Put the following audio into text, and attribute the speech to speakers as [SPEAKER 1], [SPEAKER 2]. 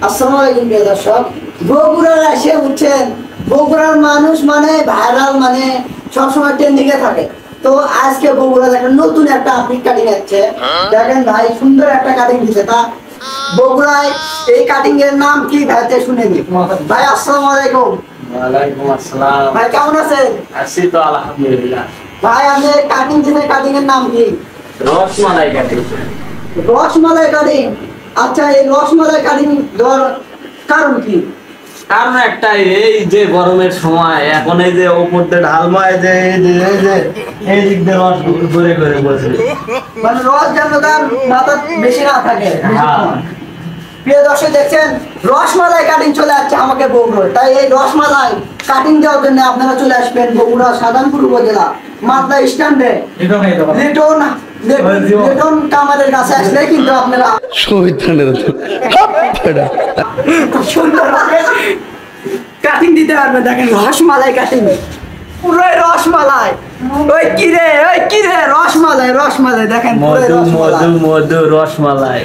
[SPEAKER 1] আসসালামু আলাইকুম প্রিয় দর্শক। বগুড়ার এসে উঠছেন, বগুড়ার মানুষ মানে ভাইরাল, মানে সবসময় ট্রেন্ডিংয়ে থাকে। তো আজকে বগুড়ার একটা নতুন একটা আপডেট কাটিং আছে। দেখেন ভাই, সুন্দর একটা কাটিং দিছে। তা বগুড়ায় এই কাটিং এর নাম কি ভাইতে শুনে নি। ভাই আসসালামু আলাইকুম।
[SPEAKER 2] ওয়ালাইকুম আসসালাম।
[SPEAKER 1] ভাই কেমন আছেন?
[SPEAKER 2] আছি তো আলহামদুলিল্লাহ।
[SPEAKER 1] ভাই আপনি কাটিং দিছেন, কাটিং এর নাম কি?
[SPEAKER 2] রসমালাই কাটিং।
[SPEAKER 1] রসমালাই কাটিং। আচ্ছা, এই রসমালাই কাটিং দেওয়ার কারণ কি?
[SPEAKER 2] কারণ একটাই, এই যে গরমের সময় এখন এই যে ওপর দিয়ে ঢালমায় যে এই দিক দিয়ে রস ঘুরে ঘুরে বসে,
[SPEAKER 1] মানে রস যেন তার মাথা বেশি না থাকে। প্রিয় দর্শক দেখছেন, রসমালাই কাটিং চলে আসছে আমাকে বগুড়ায়। তাই এই রসমালাই কাটিং দেওয়ার জন্য আপনারা চলে আসবেন বগুড়া সাধারণপুর উপজেলা মাতলা স্ট্যান্ডে লিটন কামারের কাছে আসলে কিন্তু আপনারা সুন্দর কাটিং দিতে পারবেন। দেখেন রসমালাই কাটিং, পুরোই রসমালাই। ওই কিরে রসমালাই, রসমালাই দেখেন পুরোই
[SPEAKER 2] মধু
[SPEAKER 1] রসমালাই।
[SPEAKER 2] মধু মধু রসমালাই।